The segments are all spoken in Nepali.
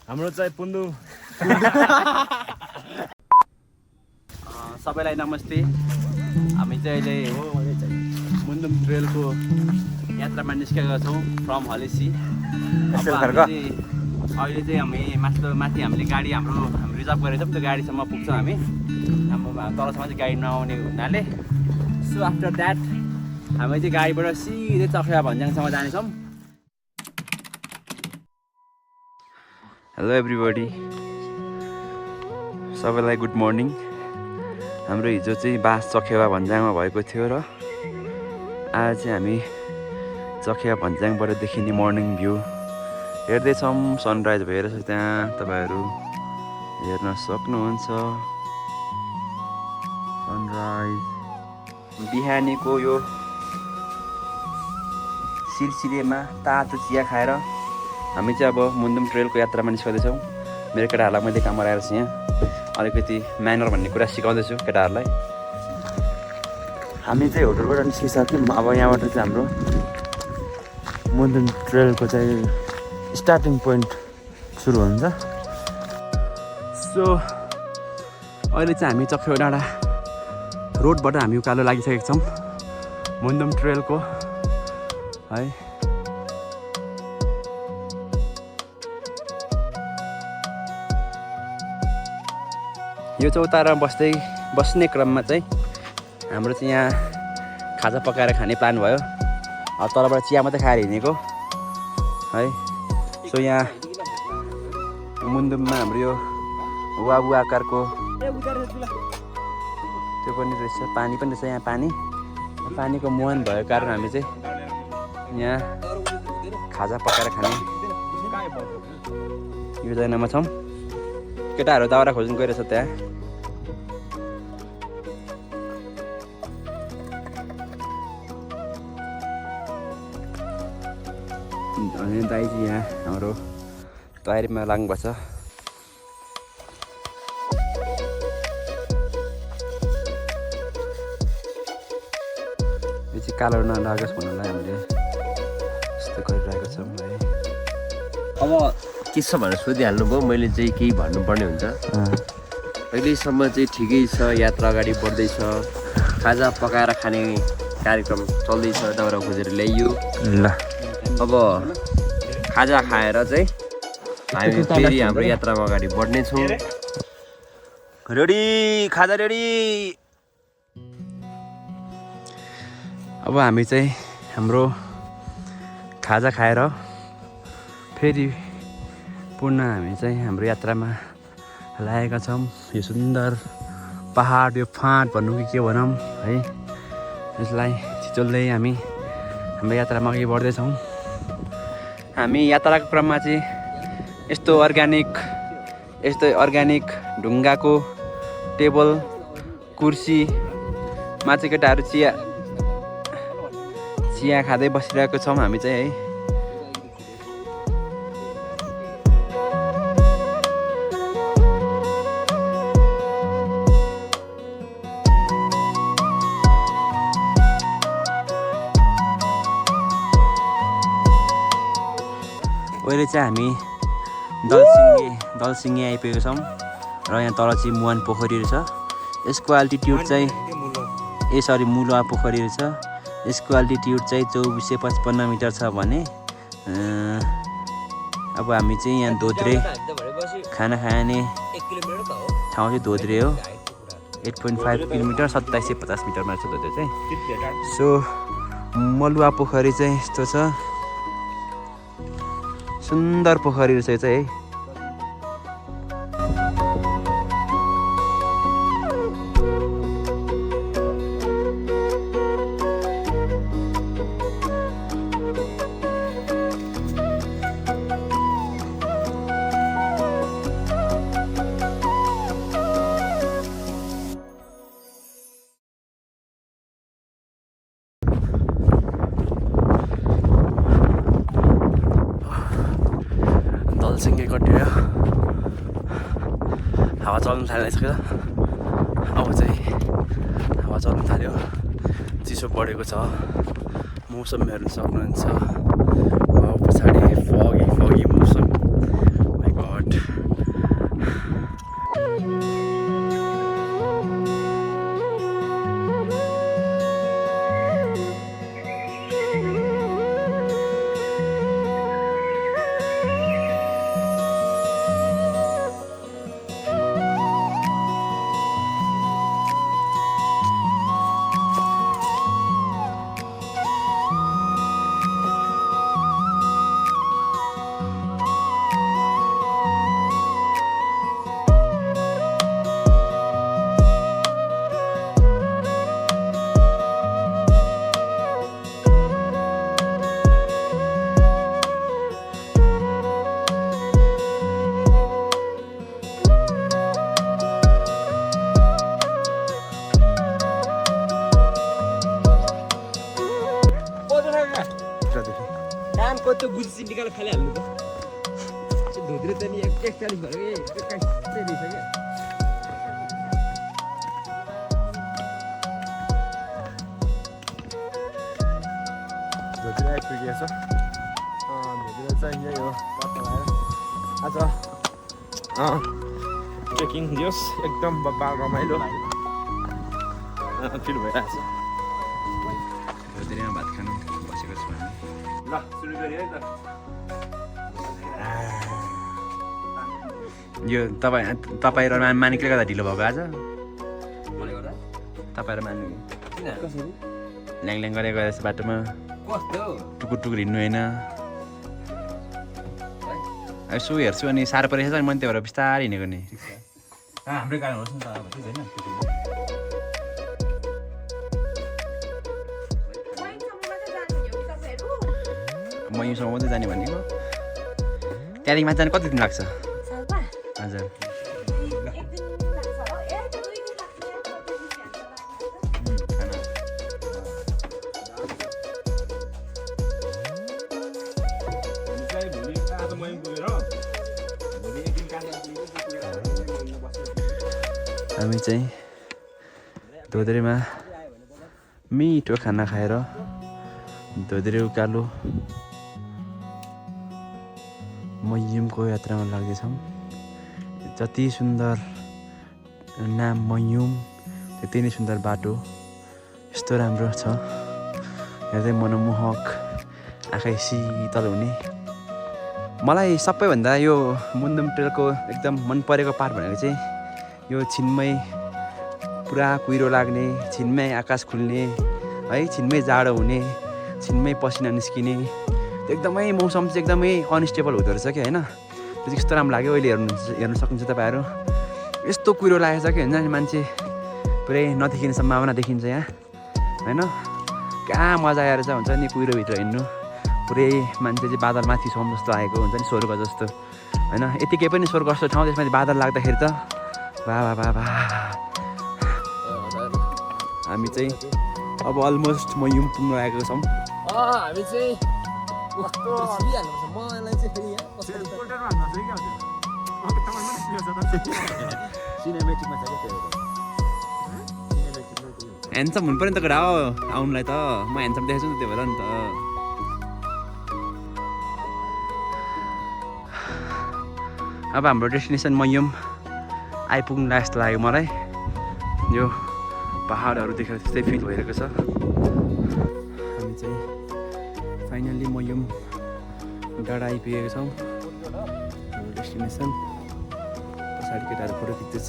हाम्रो चाहिँ पुन्दु सबैलाई नमस्ते। हामी चाहिँ अहिले मुन्दुम ट्रेलको यात्रामा निस्केका छौँ फ्रम हलेसी। अहिले चाहिँ हामी माथि हामीले गाडी हाम्रो रिजर्भ गरेको छौँ। त्यो गाडीसम्म पुग्छौँ हामी। तलसम्म चाहिँ गाडी नआउने हुनाले सो आफ्टर द्याट हामी चाहिँ गाडीबाट सिधै चखेवा भन्ज्याङसम्म जानेछौँ। हेलो एभ्रिबडी, सबैलाई गुड मर्निङ। हाम्रो हिजो चाहिँ बास चखेवा भन्ज्याङमा भएको थियो र आज चाहिँ हामी चखेवा भन्ज्याङबाट देखिने मर्निङ भ्यू हेर्दैछौँ। सनराइज भइरहेछ त्यहाँ, तपाईँहरू हेर्न सक्नुहुन्छ। सनराइज बिहानीको यो सिलसिलेमा तातो चिया खाएर हामी चाहिँ अब मुन्दुम ट्रेलको यात्रामा निस्कँदैछौँ। मेरो केटाहरूलाई मैले काम गराएर चाहिँ यहाँ अलिकति म्यानर भन्ने कुरा सिकाउँदैछु केटाहरूलाई। हामी चाहिँ होटलबाट निस्किसक्यौँ। अब यहाँबाट चाहिँ हाम्रो मुन्दुम ट्रेलको चाहिँ स्टार्टिङ पोइन्ट सुरु हुन्छ। सो अहिले चाहिँ हामी चखेवा डाँडा रोडबाट हामी उकालो लागिसकेका छौँ मुन्दुम ट्रेलको है। यो चौतारामा बस्ने क्रममा चाहिँ हाम्रो चाहिँ यहाँ खाजा पकाएर खाने प्लान भयो। अब तलबाट चिया मात्रै खाएर हिँडेको है। सो यहाँ मुन्दुममा हाम्रो यो वाबु आकारको त्यो पनि रहेछ, पानी पनि रहेछ। यहाँ पानीको मुहान भएको कारण हामी चाहिँ यहाँ खाजा पकाएर खाने योजनामा छौँ। केटाहरू दाउरा खोज्नु गइरहेछ त्यहाँ। अनि दाइ चाहिँ यहाँ हाम्रो तयारीमा लाग्नुभएको छ। यो चाहिँ कालो नलागोस् भन्नलाई हामीले यस्तो गरिरहेको छौँ है। अब के छ भनेर सोधिहाल्नु भयो, मैले चाहिँ केही भन्नुपर्ने हुन्छ। अहिलेसम्म चाहिँ ठिकै छ, यात्रा अगाडि बढ्दैछ। खाजा पकाएर खाने कार्यक्रम चल्दैछ, दाउरा खोजेर ल्याइयो। ल अब खाजा खाएर चाहिँ हामी फेरि हाम्रो यात्रामा अगाडि बढ्नेछौँ। रेडी, खाजा रेडी। अब हामी चाहिँ हाम्रो खाजा खाएर फेरि पुनः हामी चाहिँ हाम्रो यात्रामा लागेका छौँ। यो सुन्दर पहाड, यो फाँट भनौँ कि के भनौँ है, यसलाई छिचोल्दै हामी हाम्रो यात्रामा अघि बढ्दैछौँ। हामी यात्राको क्रममा चाहिँ यस्तो अर्ग्यानिक ढुङ्गाको टेबल कुर्सीमा चाहिँ केटाहरू चिया खाँदै बसिरहेको छौँ हामी चाहिँ है। अहिले चाहिँ हामी दलसिङे आइपुगेको छौँ र यहाँ तल चाहिँ मुहान पोखरी रहेछ। यसको अल्टिट्युड चाहिँ मुलुवा पोखरी रहेछ। यसको अल्टिट्युड चाहिँ 2455 मिटर छ भने अब हामी चाहिँ यहाँ धोद्रे खाना खाने ठाउँ चाहिँ धोद्रे हो। 8.5 किलोमिटर 2750 मिटरमा छ धोद्रे चाहिँ। सो मलुवा पोखरी चाहिँ यस्तो छ, सुन्दर पोखरी रहेछ यो चाहिँ है। दलसिङे कटियो, हावा चल्नु थालिसक्यो। अब चाहिँ हावा चल्नु थाल्यो, चिसो बढेको छ। मौसम हेर्न सक्नुहुन्छ, पछाडि फगी मौसम। My God. त्यो गुजी निकालेर खालिहाल्नु त धोतिर त नि 41 भयो कि 21 चाहिँ दिन्छ क्या धोतिर आइपुगेछ धोतिर चाहिँ यही हो आज ट्रेकिङ दियोस् एकदम बब्बा रमाइलो फिल भइरहेछ धोतिरमा भात खानु बसेको छु हामी ल सुरु गरे है त यो तपाईँ र मानिकले गर्दा ढिलो भएको आज तपाईँ र मानिक ल्याङ गरेको रहेछ बाटोमा टुकुर टुकुर हिँड्नु होइन यसो हेर्छु अनि साह्रो परेछ अनि मैले त्यो भएर बिस्तारै हिँडेको नि हाम्रै गाडी होस् न त अब ठिक होइन म योसँग मात्रै जाने भनेको त्यहाँदेखि माथि जानु कति दिन लाग्छ हजुर हामी चाहिँ धोद्रेमा मिठो खाना खाएर धोद्रे उकालो मयुमको यात्रामा लाग्दैछौँ जति सुन्दर नाम मयुम त्यति नै सुन्दर बाटो यस्तो राम्रो छ हेर्दै मनमोहक आँखै शीतल हुने मलाई सबैभन्दा यो मुन्दुम ट्रेलको एकदम मन परेको पार्ट भनेको चाहिँ यो छिनमै पुरा कुहिरो लाग्ने छिनमै आकाश खुल्ने है छिनमै जाडो हुने छिनमै पसिना निस्किने एकदमै मौसम चाहिँ एकदमै अनस्टेबल हुँदो रहेछ कि होइन त्यो चाहिँ कस्तो राम्रो लाग्यो अहिले हेर्नु सक्नुहुन्छ तपाईँहरू यस्तो कुहिरो लागेको छ कि होइन मान्छे पुरै नदेखिने सम्भावना देखिन्छ यहाँ होइन कहाँ मजा आएर चाहिँ हुन्छ नि कुहिरोभित्र हिँड्नु पुरै मान्छे चाहिँ बादल माथि छौँ जस्तो आएको हुन्छ नि स्वर्ग जस्तो होइन यतिकै पनि स्वर्ग जस्तो ठाउँ त्यसमाथि बादल लाग्दाखेरि त वाह वाह वाह वाह हामी चाहिँ अब अलमोस्ट मयुम पुग्न लागेको छौँ हामी चाहिँ मलाई चाहिँ फेरि ह्यान्डसम हुनु पऱ्यो नि त केटा हो आउनुलाई त म ह्यान्डसम देखेको छु नि त्यो भएर नि त अब हाम्रो डेस्टिनेसन मयुम आइपुग्नु जस्तो लाग्यो मलाई यो पहाडहरू देखेर त्यस्तै फिल भइरहेको छ हामी चाहिँ फाइनल्ली मयुम डाँडा आइपुगेको छौँ हाम्रो डेस्टिनेसन पछाडि केटाहरू फोटो खिच्दैछ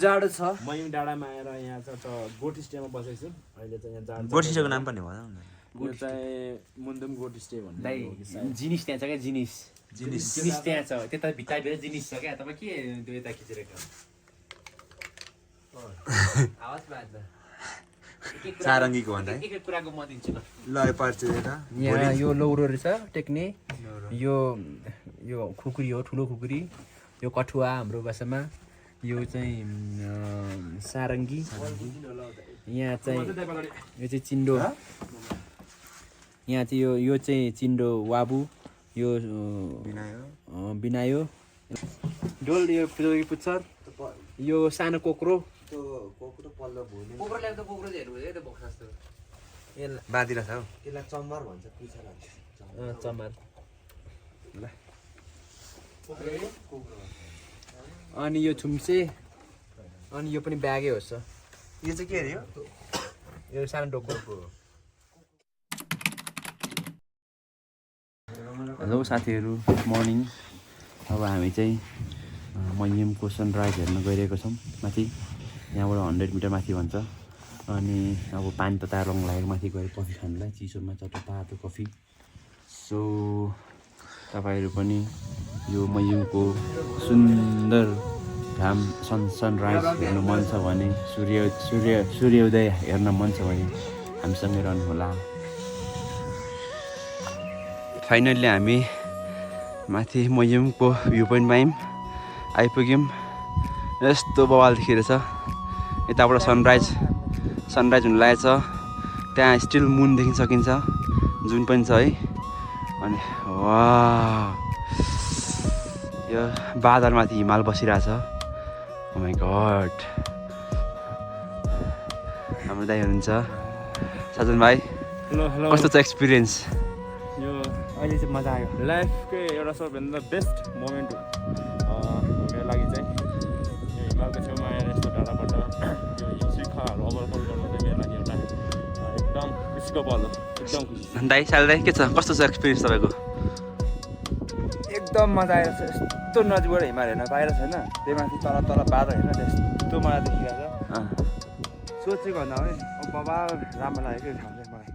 जाडो छ मयुम डाँडामा आएर यहाँ चाहिँ गोट स्टेमा बसेको छु अहिले चाहिँ यहाँ जाडो गोठ स्टेको नाम पनि भयो यो चाहिँ मुन्दुम गोट स्टे भन्ने जिनिस त्यहाँ छ क्या जिनिस जिनिस त्यहाँ छ त्यता भित्र जिनिस छ क्या तपाईँ के त्यो यता खिचेर आवाज बाज सारङ्गीको भन्दा एक एक कुराको म दिन्छु ल ल पर्छ यहाँ यो लौरो रहेछ टेक्ने यो खुकुरी हो ठुलो खुकुरी यो कठुवा हाम्रो भाषामा यो चाहिँ सारङ्गी यहाँ चाहिँ यो चाहिँ चिन्डो यहाँ चाहिँ यो चाहिँ चिन्डो वाबु यो बिनायो डोल यो पुच्छर यो सानो कोक्रो बाँधिला छ हौ चमार ल अनि यो छुम्से अनि यो पनि ब्यागै होस् यो चाहिँ के अरे यो सानो डोको हेलो साथीहरू गुड मर्निङ अब हामी चाहिँ मयुमको सनराइज हेर्न गइरहेको छौँ माथि यहाँबाट 100 मिटर माथि भन्छ अनि अब पानी तताएर रङ लागेर माथि गएर कफी खानुलाई चिसोमा चट्ट तातो कफी। सो तपाईँहरू पनि यो मयुङको सुन्दर घाम सनराइज हेर्नु मन छ भने सूर्योदय हेर्न मन छ भने हामीसँगै रहनुहोला। फाइनल्ली हामी माथि मयुङको भ्यू पोइन्टमा आइपुग्यौँ। यस्तो बवाल देखिरहेछ। यताबाट सनराइज हुनु लागेको छ। त्यहाँ स्टिल मुन देखिन सकिन्छ, जुन पनि छ है। अनि वाह, यो बादलमाथि हिमाल बसिरहेछ। ओ माई गड। हाम्रो दाइ हुनुहुन्छ साजन भाइ। हेलो कस्तो छ एक्सपिरियन्स? यो अहिले चाहिँ मजा आयो। लाइफकै एउटा सबभन्दा बेस्ट मोमेन्ट हो मेरो लागि चाहिँ। यो हिमालको छेउमा आएर यस्तो डाँडाबाट यो हिम श्रृङ्खलाहरू अवलोकन गर्नु चाहिँ मेरो लागि एउटा एकदम खुसीको पल हो। एकदम खुसी। दाइ साल दाइ के छ, कस्तो छ एक्सपिरियन्स तपाईँको? एकदम मजा आइरहेको छ। यस्तो नजिकबाट हिमाल हेर्न पाइरहेको छैन। त्यही माथि तल बादल हेर्न त्यस्तो मजा देखिरहेको छ। सोचेको भन्दा पनि बाबा राम्रो लाग्यो कि ठाउँ चाहिँ मलाई।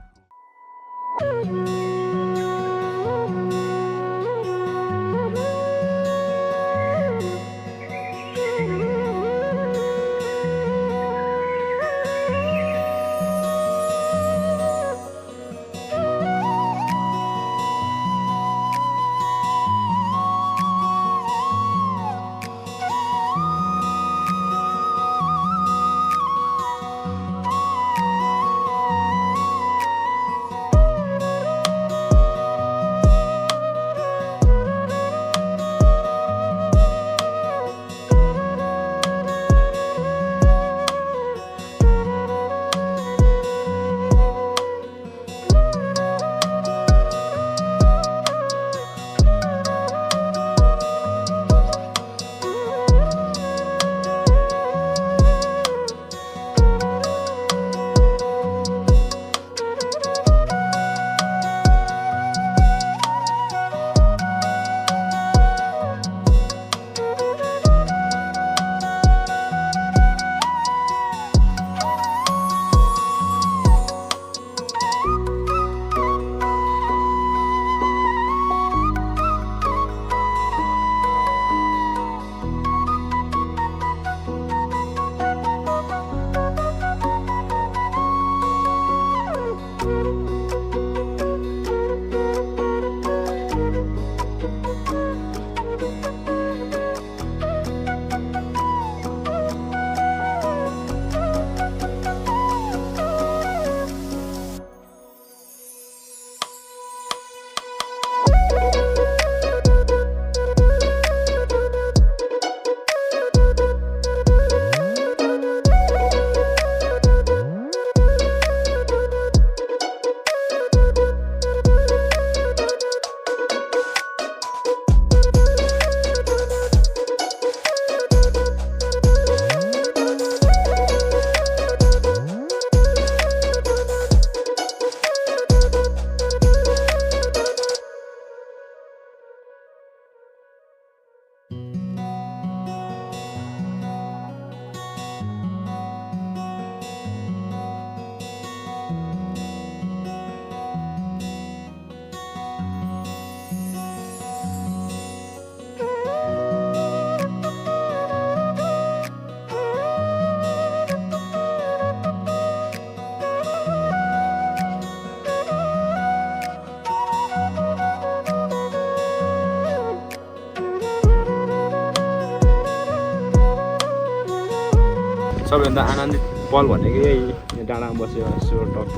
सबैभन्दा आनन्दित पल भनेको यही डाँडामा बसेर यसो टक्क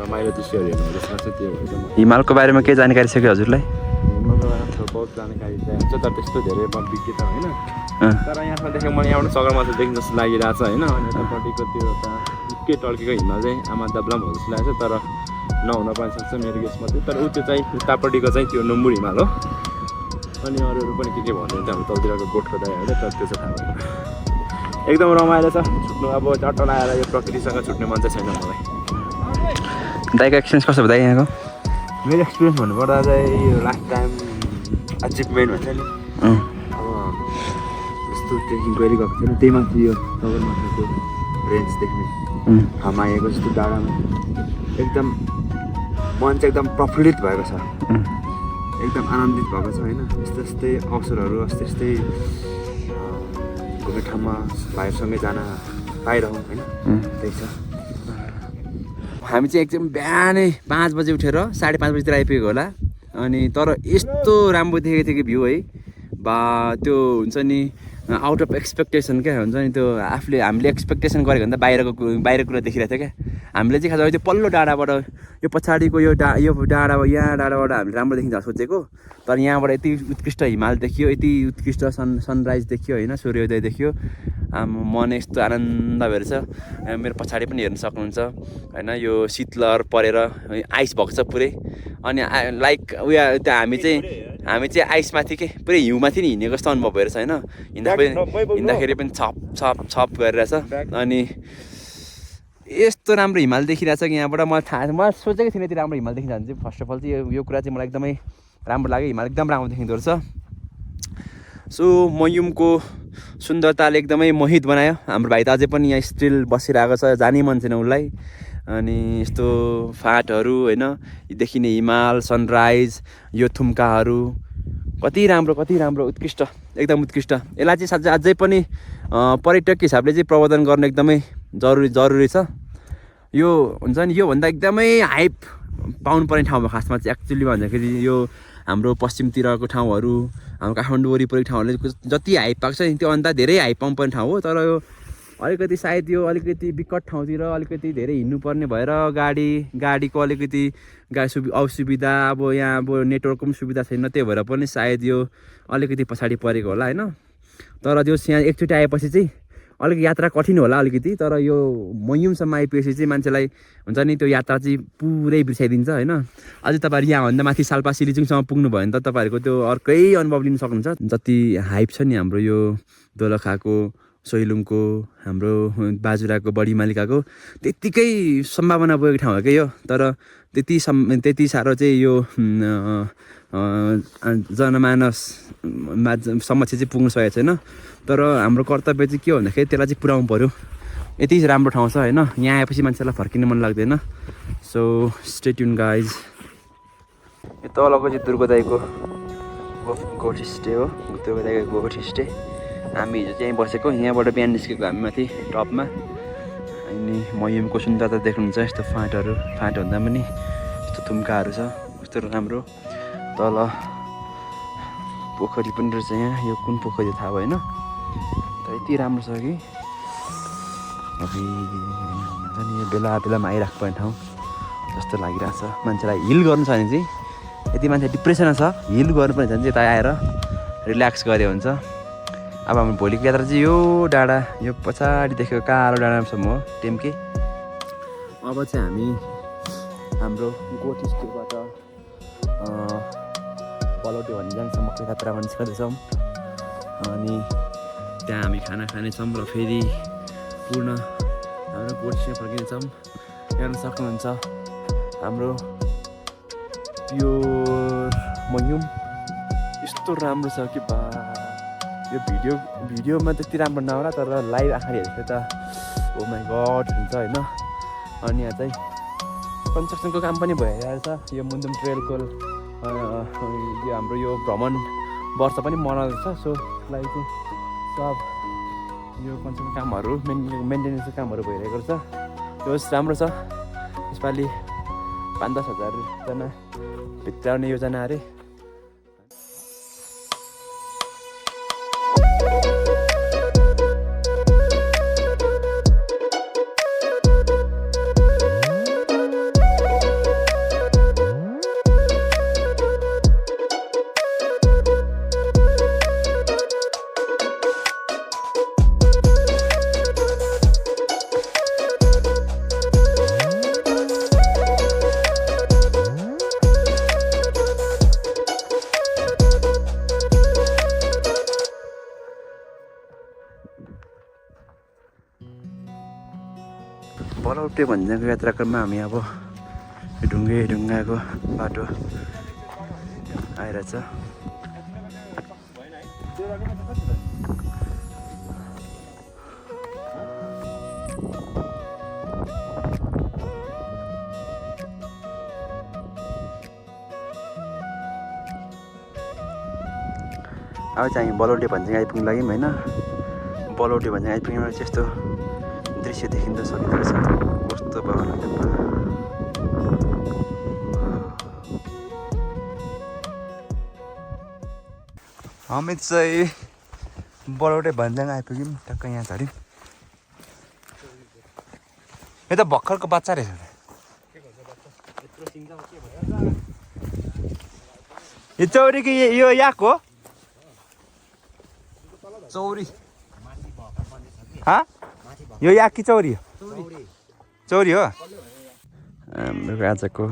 रमाइलो दृश्यहरू हेर्नु जसमा चाहिँ त्यो एकदम। हिमालको बारेमा के जानकारी छ कि हजुरलाई? हिमालको बारेमा बहुत जानकारी चाहिन्छ तर त्यस्तो धेरै विज्ञ त होइन। तर यहाँसम्म देखेको मलाई यहाँबाट सगरमाथा देख्ने जस्तो लागिरहेको छ होइन। अनि यतापट्टिको त्यो एउटा निकै टल्केको हिमाल चाहिँ आमा दाब्लाम हो जस्तो लाग्छ तर नहुन पनि सक्छ मेरो गेसमा चाहिँ। तर ऊ त्यो चाहिँ उतापट्टिको चाहिँ त्यो नुम्बुर हिमाल हो। अनि अरूहरू पनि के भन्नुहुन्छ हाम्रो तलतिरको गोठको दाइहरूले तर त्यो चाहिँ थाहा भएन। एकदम रमाइलो छ छुट्नु। अब चट्ट लगाएर यो प्रकृतिसँग छुट्ने मन चाहिँ छैन मलाई। दाइको एक्सपिरियन्स कस्तो भयो दाइ यहाँको? मेरो एक्सपिरियन्स भन्नुपर्दा चाहिँ यो लास्ट टाइम अचिभमेन्ट भन्छ नि। अब जस्तो ट्रेकिङ गरिरहेको थिएन त्यही माथि यो सगरमाथाको रेन्ज देख्ने ठाउँमा आएको जस्तो डाँडामा एकदम मन चाहिँ एकदम प्रफुल्लित भएको छ, एकदम आनन्दित भएको छ होइन। यस्तै यस्तै अवसरहरू यस्तै यस्तै घुम्ने ठाउँमा भाइहरूसँगै जान पाइरहँ होइन, त्यही छ। हामी चाहिँ एकदम बिहानै 5 बजे उठेर 5:30 बजीतिर आइपुगेको होला। अनि तर यस्तो राम्रो देखेको थियो कि भ्यू है, बा त्यो हुन्छ नि आउट अफ एक्सपेक्टेसन क्या हुन्छ नि, त्यो हामीले एक्सपेक्टेसन गरेको भन्दा बाहिरको कुरा देखिरहेको थियो क्या। हामीले चाहिँ खास त्यो पल्लो डाँडाबाट यो पछाडिको यो डाँडा यहाँ डाँडाबाट हामीले राम्रो देखिन्छ सोचेको, तर यहाँबाट यति उत्कृष्ट हिमाल देखियो, यति उत्कृष्ट सनराइज देखियो होइन, सूर्योदय देखियो। मन यस्तो आनन्द भएर छ। मेरो पछाडि पनि हेर्न सक्नुहुन्छ होइन, यो शीतलहर परेर आइस भएको छ पुरै। अनि लाइक उयो त्यो हामी चाहिँ आइसमाथि के पुरै हिउँमाथि नि हिँडेको जस्तो अनुभव भएर छ होइन। हिँड्दाखेरि पनि छप गरिरहेछ। अनि यस्तो राम्रो हिमाल देखिरहेछ कि यहाँबाट मलाई सोचेको थिइनँ यति राम्रो हिमाल देखिन्छ भने चाहिँ। फर्स्ट अफ अल चाहिँ यो कुरा चाहिँ मलाई एकदमै राम्रो लाग्यो, हिमाल एकदम राम्रो देखिँदो रहेछ। सो मयुमको सुन्दरताले एकदमै मोहित बनायो। हाम्रो भाइ त अझै पनि यहाँ स्टिल बसिरहेको छ, जानै मन छैन उसलाई। अनि यस्तो फाँटहरू होइन, देखिने हिमाल, सनराइज, यो थुम्काहरू कति राम्रो उत्कृष्ट, एकदम उत्कृष्ट। यसलाई चाहिँ अझै पनि पर्यटक हिसाबले चाहिँ प्रवर्धन गर्नु एकदमै जरुरी छ। यो हुन्छ नि योभन्दा एकदमै हाइप पाउनुपर्ने ठाउँ हो खासमा चाहिँ एक्चुअली भन्दाखेरि यो हाम्रो पश्चिमतिरको ठाउँहरू, हाम्रो काठमाडौँ वरिपरिको ठाउँहरूले जति हाइप पाएको छ नि त्योभन्दा धेरै हाइप पाउनुपर्ने ठाउँ हो। तर यो अलिकति सायद यो अलिकति विकट ठाउँतिर अलिकति धेरै हिँड्नुपर्ने भएर गाडीको अलिकति असुविधा, अब यहाँ अब नेटवर्कको पनि सुविधा छैन, त्यही भएर पनि सायद यो अलिकति पछाडि परेको होला होइन। तर त्यो यहाँ एकचोटि आएपछि चाहिँ अलिक यात्रा कठिन होला अलिकति, तर यो मयुमसम्म आइपुगेपछि चाहिँ मान्छेलाई हुन्छ नि त्यो यात्रा चाहिँ पुरै बिर्साइदिन्छ होइन। अझै तपाईँहरू यहाँभन्दा माथि साल्पा सिलिचुङसम्म पुग्नु भयो भने त तपाईँहरूको त्यो अर्कै अनुभव लिन सक्नुहुन्छ। जति हाइप छ नि हाम्रो यो दोलखाको, सोइलुङको, हाम्रो बाजुराको, बडीमालिकाको त्यत्तिकै सम्भावना बोकेको ठाउँ हो क्या यो। तर त्यति साह्रो चाहिँ यो जनमानसमा समक्ष चाहिँ पुग्न सकेको छैन। तर हाम्रो कर्तव्य चाहिँ के हो भन्दाखेरि त्यसलाई चाहिँ पुर्याउनु पऱ्यो। यति राम्रो ठाउँ छ होइन, यहाँ आएपछि मान्छेलाई फर्किन मन लाग्दैन। So stay tune guys. यो तलको चाहिँ दुर्गादाईको गोठ स्टे हो, दुर्गादाईको गोठ स्टे। हामी हिजो चाहिँ बसेको, यहाँबाट बिहान निस्केको हामी माथि टपमा। अनि मयुमको सुन्दरता देख्नुहुन्छ, यस्तो फाँटभन्दा पनि यस्तो थुम्काहरू छ, कस्तो राम्रो। तल पोखरी पनि रहेछ यहाँ, यो कुन पोखरी थाहा भएन, तर यति राम्रो छ कि अनि यो बेलामा आइराख्नु पर्ने ठाउँ जस्तो लागिरहेछ। मान्छेलाई हिल गर्नु छ भने चाहिँ, यति मान्छे डिप्रेसनमा छ, हिल गर्नुपर्ने छ भने चाहिँ यता आएर रिल्याक्स गरे हुन्छ। अब हाम्रो भोलिको यात्रा चाहिँ यो डाँडा, यो पछाडि देखेको कालो डाँडासम्म हो, टेम्के। अब चाहिँ हामी हाम्रो गोठ स्टेबाट पलौटे भन्ने जाङसम्मको यात्रामा निस्कँदैछौँ। अनि त्यहाँ हामी खाना खानेछौँ र फेरि पूर्ण हाम्रो गोठ स्टे फर्किनेछौँ। हेर्न सक्नुहुन्छ हाम्रो प्योर मयुम यस्तो राम्रो छ कि बा, यो भिडियोमा त्यति राम्रो नहोला, तर लाइभ आँखाले हेरेको त ओ माई गड हुन्छ होइन। अनि यहाँ चाहिँ कन्स्ट्रक्सनको काम पनि भइरहेको छ। यो मुन्दुम ट्रेलको यो हाम्रो यो भ्रमण वर्ष पनि मनाउँदैछ। सो लागि चाहिँ सब यो कन्स्ट्रक्सन कामहरू मेन्टेनेन्सको कामहरू भइरहेको छ। त्यो राम्रो छ। यसपालि 5-10 हजारजना भित्राउने योजना अरे। पलौटे भन्ज्याङको यात्राक्रममा हामी अब ढुङ्गाको बाटो आइरहेछ। अब चाहिँ हामी बलौटे भन्ज्याङ आइपुग्नु लाग्यौँ होइन बलौटे भन्ज्याङ आइपुग्नेमा चाहिँ यस्तो दृश्य देखिन सकिँदो रहेछ कस्तो बाबा हामी चाहिँ बलौटे भन्ज्याङ आइपुग्यौँ टक्क यहाँ झऱ्यौँ यो त भर्खरको बच्चा रहेछ यो चौरी कि यो याक हो चौरी यो याक कि चौरी हो चौरी हो हाम्रो आजको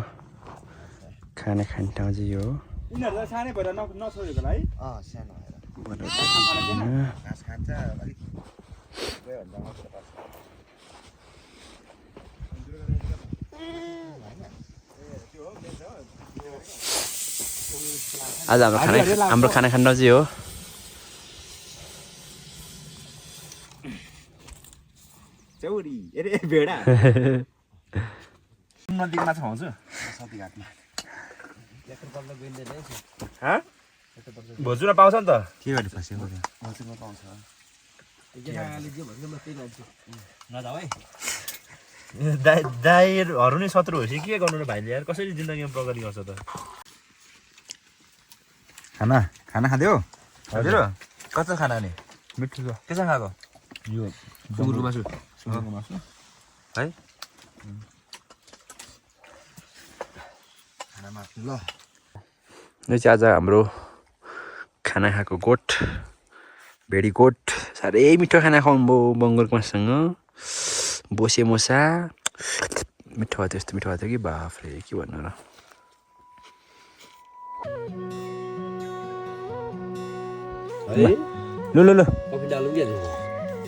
खाना खाने ठाउँ चाहिँ यो हो यिनीहरू सानै भएर नछोडेको है सानो घाँस खान्छ अलिक आज हाम्रो खाना खान चाहिँ हो चौरी अरे भेडा नदीको माछा खुवाउँछु सतीघाटमा भोजुमा पाउँछ नि त के गरी फस्यो भोजुमा पाउँछ दाइहरू नै शत्रु होस् के गर्नु र भाइले यार कसरी जिन्दगीमा प्रगति गर्छ त खाना खाँदै हो हजुर कस्तो खाना नि मिठो छ के छ खाएको यो सुँगुरको मासु सुँगुरको मासु है खानामा ल यो चाहिँ आज हाम्रो खाना खाएको गोठ भेडी गोठ साह्रै मिठो खाना खुवाउनुभयो बङ्गालको मासुसँग बोसे मोसा मिठो भयो त्यस्तो मिठो भएको थियो कि बाफरे के भन्नु र लु लु लु कफी डालौँ कि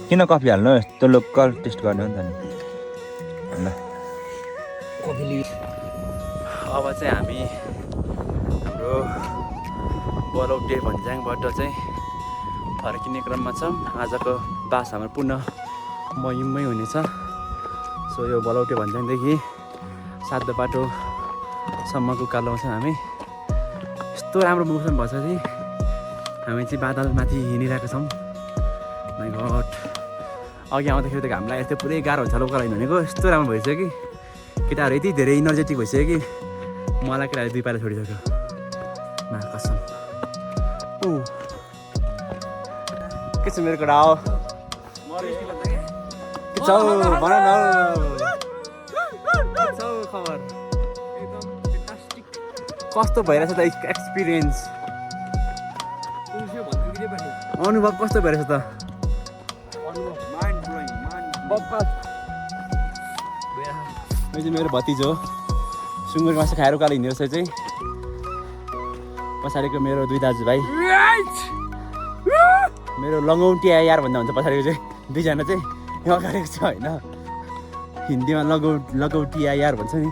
किन कफी हाल्नु यस्तो लोकल टेस्ट गर्ने हो नि त नि ल कफी लि अब चाहिँ हामी हाम्रो बलौटे भन्ज्याङबाट चाहिँ फर्किने क्रममा छौँ आजको बास हाम्रो पुनः महिममै हुनेछ सो यो बलौटे भन्ज्याङदेखि सातो बाटोसम्मको उकालोमा छौँ हामी यस्तो राम्रो मौसम भएछ कि हामी चाहिँ बादलमाथि हिँडिरहेको छौँ माइ गड अघि आउँदाखेरि त घाम लागेको थियो पुरै गाह्रो हुन्छ लोकल होइन भनेको यस्तो राम्रो भइसक्यो कि केटाहरू यति धेरै इनर्जेटिक भइसक्यो कि मलाई केटाहरूले 2 पाइला छोडिसक्यो मा कसम के छ मेरो केटा हो के छ भन न के छ खबर कस्तो भइरहेछ त एक्सपिरियन्स अनुभव कस्तो भइरहेछ त यो चाहिँ मेरो भतिजो हो सुँगुरको मासु खाएर उकालो हिँड्ने रहेछ चाहिँ पछाडिको मेरो 2 दाजुभाइ मेरो लङ्गौटिया यार भन्दा हुन्छ पछाडिको चाहिँ 2 जना चाहिँ यो अगाडिको छ होइन हिन्दीमा लगौटिया यार भन्छ नि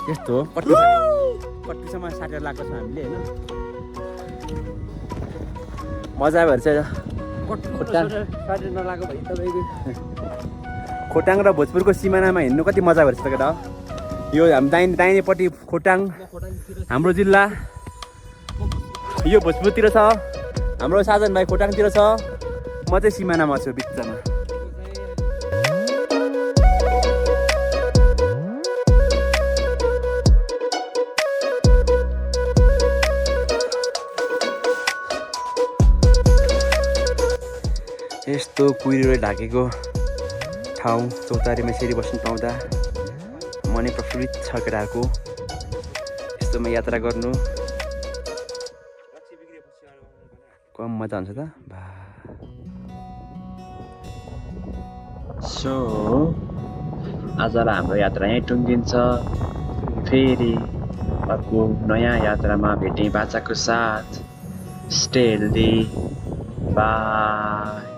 त्यस्तो हो पट्टीसम्म साटेर लगाएको छ हामीले होइन मजा आयो चाहिँ खोटाङ र भोजपुरको सिमानामा हिँड्नु कति मजा भएछ त केटा यो हामी दाहिनेपट्टि खोटाङ हाम्रो जिल्ला यो भोजपुरतिर छ हाम्रो साजन भाइ खोटाङतिर छ म चाहिँ सिमानामा छु बिचमा यस्तो कुहिरोले ढाकेको ठाउँ चौतारीमा यसरी बस्नु पाउँदा मनै प्रफुल्लित छ केटाहरूको यस्तोमा यात्रा गर्नु कम मजा हुन्छ त सो आजलाई हाम्रो यात्रा यहीँ टुङ्गिन्छ फेरि अर्को नयाँ यात्रामा भेट्ने बाचाको साथ स्टे हेल्दी बाई